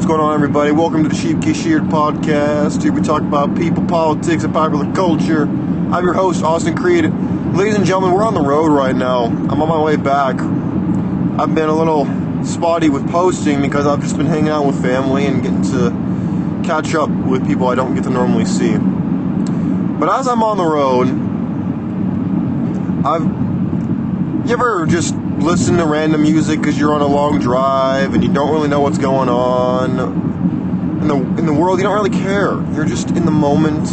What's going on, everybody? Welcome to the Sheep Get Sheared podcast. Here we talk about people, politics, and popular culture. I'm your host, Austin Creed. Ladies and gentlemen, we're on the road right now. I'm on my way back. I've been a little spotty with posting because I've just been hanging out with family and getting to catch up with people I don't get to normally see. But as I'm on the road, you ever just listen to random music because you're on a long drive and you don't really know what's going on in the world? You don't really care. You're just in the moment.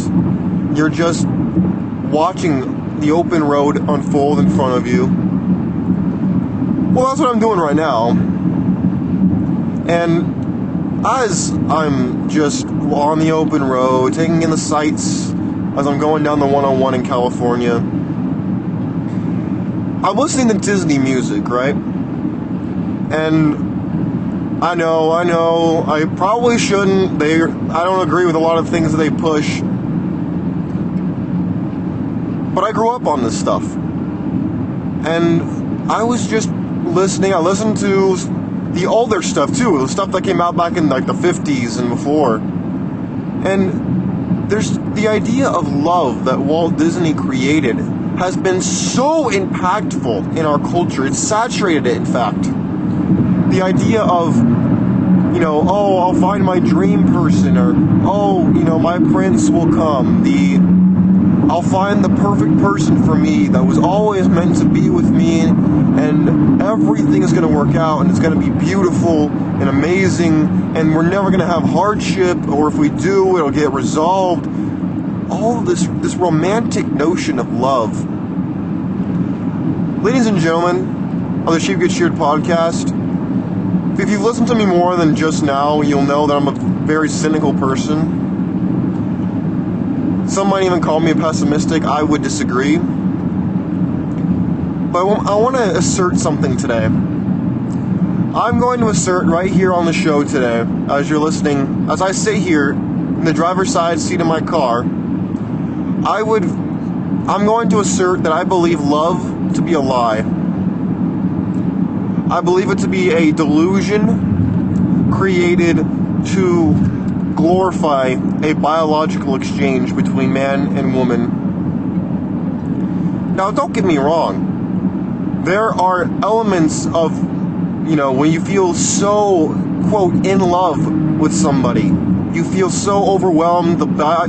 You're just watching the open road unfold in front of you. Well, that's what I'm doing right now. And as I'm just on the open road, taking in the sights as I'm going down the 101 in California, I'm listening to Disney music, right? And I know, I probably shouldn't. I don't agree with a lot of things that they push. But I grew up on this stuff. And I was just listening. I listened to the older stuff too, the stuff that came out back in like the 50s and before. And there's the idea of love that Walt Disney created has been so impactful in our culture. It's saturated it, in fact. The idea of, I'll find my dream person, or, my prince will come. I'll find the perfect person for me that was always meant to be with me, and everything is going to work out, and it's going to be beautiful and amazing, and we're never going to have hardship, or if we do, it'll get resolved. All of this romantic notion of love. Ladies and gentlemen of the Sheep Get Sheared podcast, if you've listened to me more than just now, you'll know that I'm a very cynical person. Some might even call me pessimistic. I would disagree. But I want to assert something today. I'm going to assert right here on the show today, as you're listening, as I sit here in the driver's side seat of my car, I'm going to assert that I believe love to be a lie. I believe it to be a delusion created to glorify a biological exchange between man and woman. Now, don't get me wrong. There are elements of, when you feel so, quote, in love with somebody. You feel so overwhelmed,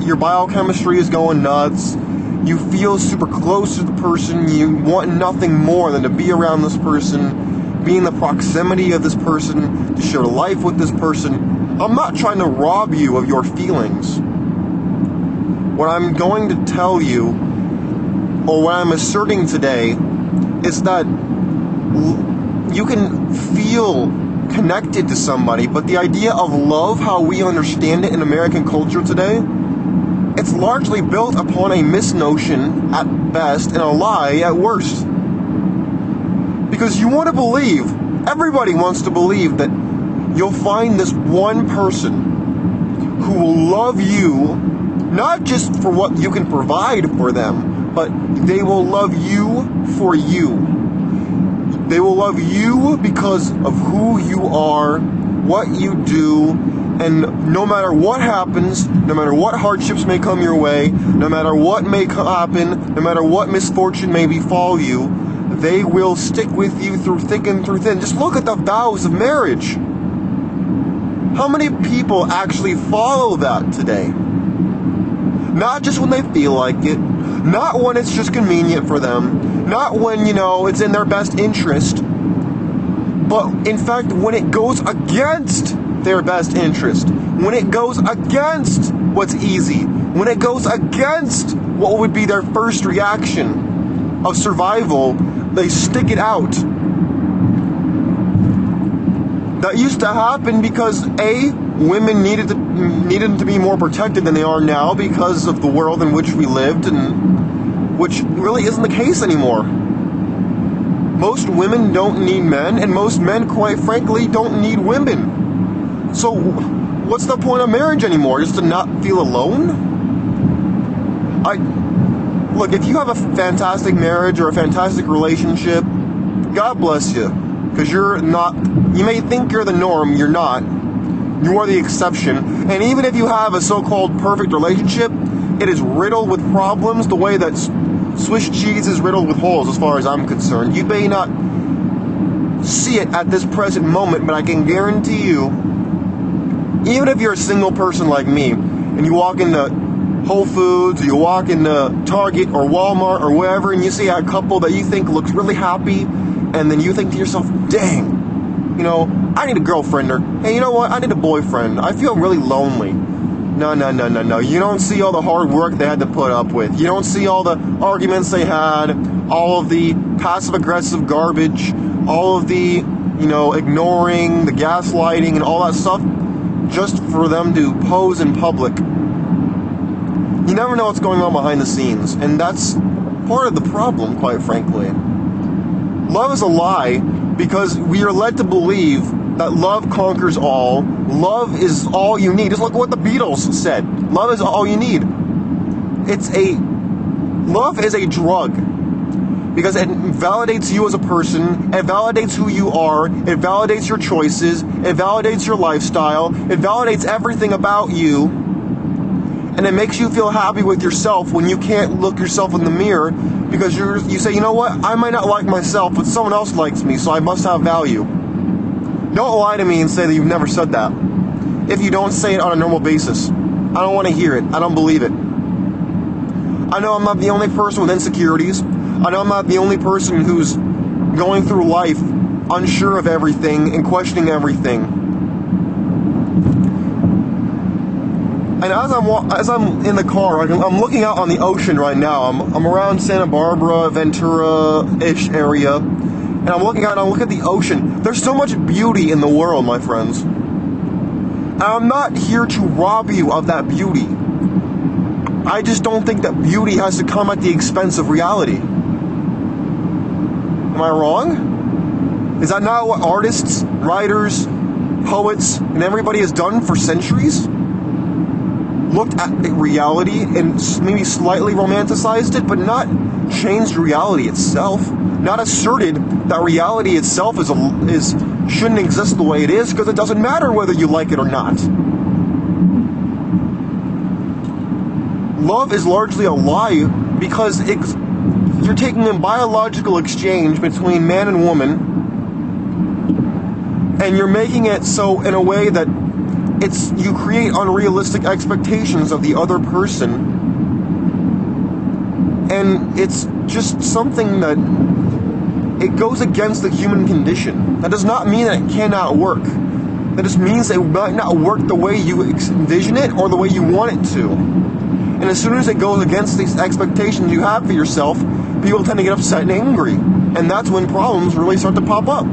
your biochemistry is going nuts, you feel super close to the person, you want nothing more than to be around this person, be in the proximity of this person, to share life with this person. I'm not trying to rob you of your feelings. What I'm going to tell you, or what I'm asserting today, is that you can feel connected to somebody, but the idea of love, how we understand it in American culture today, it's largely built upon a misnotion at best and a lie at worst. Because you want to believe, everybody wants to believe, that you'll find this one person who will love you, not just for what you can provide for them, but they will love you for you. They will love you because of who you are, what you do, and no matter what happens, no matter what hardships may come your way, no matter what may happen, no matter what misfortune may befall you, they will stick with you through thick and through thin. Just look at the vows of marriage. How many people actually follow that today? Not just when they feel like it, not when it's just convenient for them, not when, it's in their best interest, but in fact when it goes against their best interest, when it goes against what's easy, when it goes against what would be their first reaction of survival, they stick it out. That used to happen because women needed to be more protected than they are now because of the world in which we lived, and which really isn't the case anymore. Most women don't need men, and most men, quite frankly, don't need women. So what's the point of marriage anymore? Just to not feel alone? Look, if you have a fantastic marriage or a fantastic relationship, God bless you. Because you may think you're the norm, you're not. You are the exception. And even if you have a so-called perfect relationship, it is riddled with problems the way that Swiss cheese is riddled with holes, as far as I'm concerned. You may not see it at this present moment, but I can guarantee you, even if you're a single person like me, and you walk into Whole Foods, or you walk into Target or Walmart or wherever, and you see a couple that you think looks really happy, and then you think to yourself, dang, I need a girlfriend, or, hey, you know what, I need a boyfriend. I feel really lonely. No. You don't see all the hard work they had to put up with. You don't see all the arguments they had, all of the passive-aggressive garbage, all of the, ignoring, the gaslighting, and all that stuff, just for them to pose in public. You never know what's going on behind the scenes, and that's part of the problem, quite frankly. Love is a lie because we are led to believe that love conquers all. Love is all you need. Just look what the Beatles said. Love is all you need. Love is a drug because it validates you as a person. It validates who you are. It validates your choices. It validates your lifestyle. It validates everything about you. And it makes you feel happy with yourself when you can't look yourself in the mirror because you say, you know what, I might not like myself, but someone else likes me, so I must have value. Don't lie to me and say that you've never said that. If you don't say it on a normal basis, I don't want to hear it. I don't believe it. I know I'm not the only person with insecurities. I know I'm not the only person who's going through life unsure of everything and questioning everything. And as I'm in the car, I'm looking out on the ocean right now. I'm around Santa Barbara, Ventura-ish area, and I'm looking out and I look at the ocean. There's so much beauty in the world, my friends. And I'm not here to rob you of that beauty. I just don't think that beauty has to come at the expense of reality. Am I wrong? Is that not what artists, writers, poets, and everybody has done for centuries? Looked at reality and maybe slightly romanticized it, but not changed reality itself. Not asserted that reality itself shouldn't exist the way it is, because it doesn't matter whether you like it or not. Love is largely a lie because you're taking a biological exchange between man and woman, and you're making it so in a way that you create unrealistic expectations of the other person, and it's just something that it goes against the human condition. That does not mean that it cannot work. That just means that it might not work the way you envision it or the way you want it to. And as soon as it goes against these expectations you have for yourself, people tend to get upset and angry, and that's when problems really start to pop up.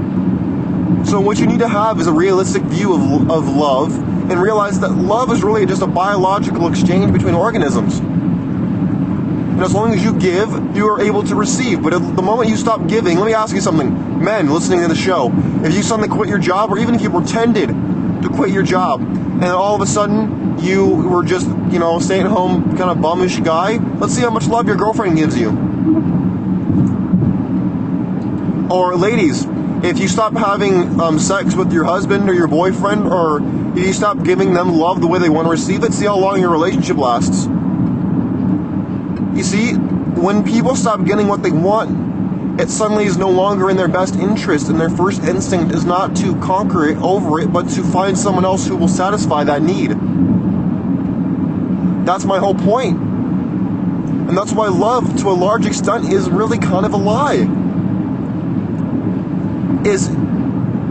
So what you need to have is a realistic view of love, and realize that love is really just a biological exchange between organisms. And as long as you give, you are able to receive. But at the moment you stop giving, let me ask you something. Men listening to the show, if you suddenly quit your job, or even if you pretended to quit your job, and all of a sudden you were just, stay-at-home kind of bummish guy, let's see how much love your girlfriend gives you. Or ladies, if you stop having sex with your husband or your boyfriend, or if you stop giving them love the way they want to receive it, see how long your relationship lasts. You see, when people stop getting what they want, it suddenly is no longer in their best interest, and their first instinct is not to conquer it, over it, but to find someone else who will satisfy that need. That's my whole point. And that's why love, to a large extent, is really kind of a lie.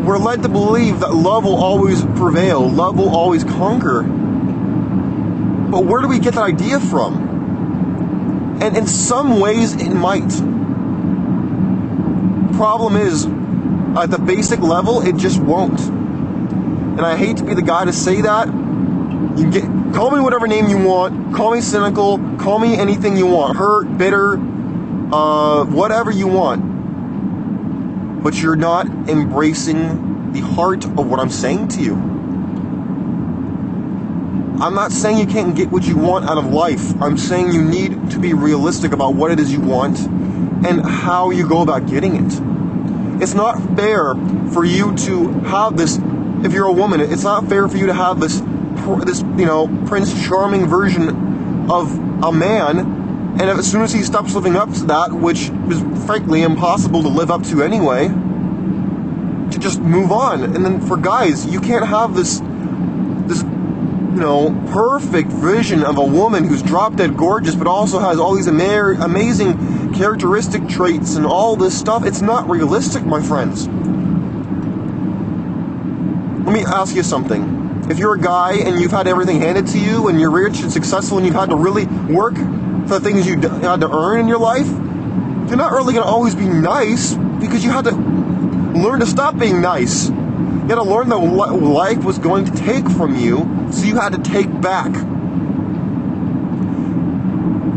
We're led to believe that love will always prevail, love will always conquer. But where do we get that idea from? And in some ways, it might. Problem is, at the basic level, it just won't. And I hate to be the guy to say that. Call me whatever name you want, call me cynical, call me anything you want, hurt, bitter, whatever you want. But you're not embracing the heart of what I'm saying to you. I'm not saying you can't get what you want out of life. I'm saying you need to be realistic about what it is you want and how you go about getting it. It's not fair for you to have this if you're a woman, it's not fair for you to have this Prince Charming version of a man, and as soon as he stops living up to that, which is frankly impossible to live up to anyway, to just move on. And then for guys, you can't have this perfect vision of a woman who's drop dead gorgeous, but also has all these amazing characteristic traits and all this stuff. It's not realistic, my friends. Let me ask you something. If you're a guy and you've had everything handed to you and you're rich and successful and you've had to really work for the things you had to earn in your life, you're not really going to always be nice, because you had to learn to stop being nice. You had to learn that life was going to take from you, so you had to take back.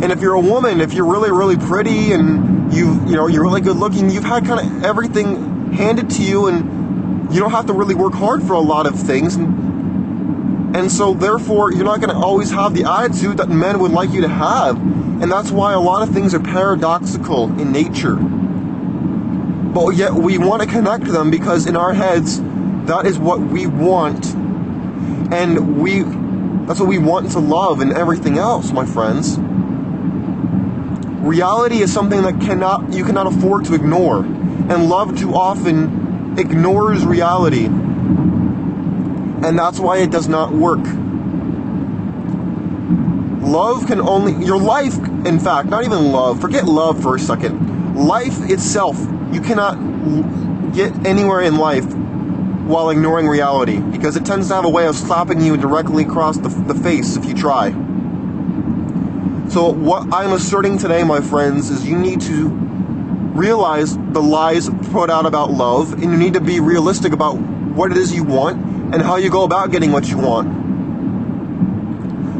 And if you're a woman, if you're really, really pretty and you're really good looking, you've had kind of everything handed to you, and you don't have to really work hard for a lot of things. And so therefore, you're not going to always have the attitude that men would like you to have. And that's why a lot of things are paradoxical in nature. But yet we want to connect them, because in our heads, that is what we want. And that's what we want to love and everything else, my friends. Reality is something that you cannot afford to ignore. And love too often ignores reality. And that's why it does not work. Love can your life, in fact, not even love, forget love for a second. Life itself, you cannot get anywhere in life while ignoring reality, because it tends to have a way of slapping you directly across the face if you try. So what I'm asserting today, my friends, is you need to realize the lies put out about love, and you need to be realistic about what it is you want and how you go about getting what you want.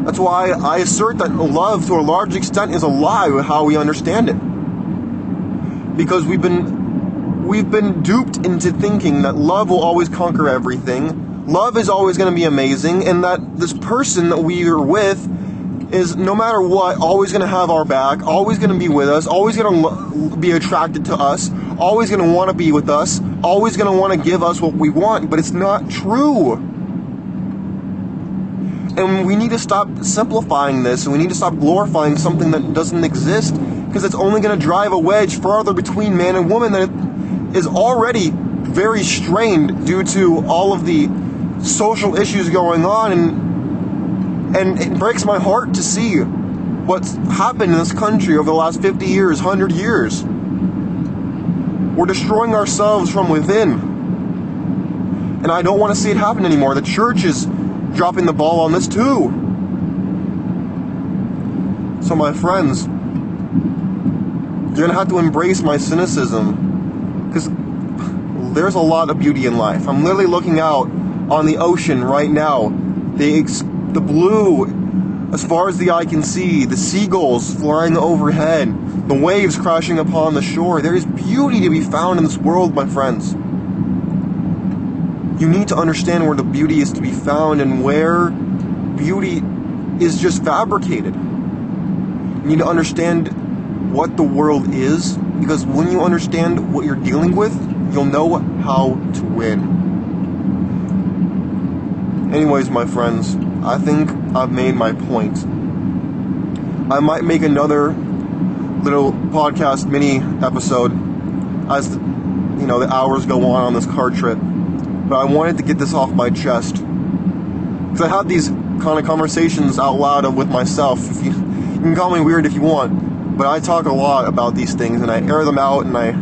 That's why I assert that love, to a large extent, is a lie with how we understand it. Because we've been duped into thinking that love will always conquer everything, love is always going to be amazing, and that this person that we are with is, no matter what, always going to have our back, always going to be with us, always going to be attracted to us, always going to want to be with us, always going to want to give us what we want. But it's not true. And we need to stop simplifying this, and we need to stop glorifying something that doesn't exist, because it's only going to drive a wedge farther between man and woman that is already very strained due to all of the social issues going on. And it breaks my heart to see what's happened in this country over the last 50 years, 100 years. We're destroying ourselves from within. And I don't want to see it happen anymore. The church is dropping the ball on this too. So my friends, you're going to have to embrace my cynicism, because there's a lot of beauty in life. I'm literally looking out on the ocean right now. The blue, as far as the eye can see, the seagulls flying overhead, the waves crashing upon the shore. There is beauty to be found in this world, my friends. You need to understand where the beauty is to be found and where beauty is just fabricated. You need to understand what the world is, because when you understand what you're dealing with, you'll know how to win. Anyways, my friends, I think I've made my point. I might make another little podcast mini episode as the hours go on this car trip. But I wanted to get this off my chest, because I have these kind of conversations out loud with myself. You can call me weird if you want, but I talk a lot about these things, and I air them out, and I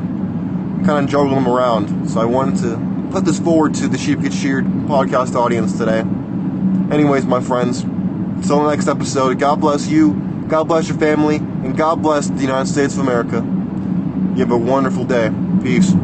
kind of juggle them around. So I wanted to put this forward to the Sheep Get Sheared podcast audience today. Anyways, my friends, until the next episode, God bless you, God bless your family, and God bless the United States of America. You have a wonderful day. Peace.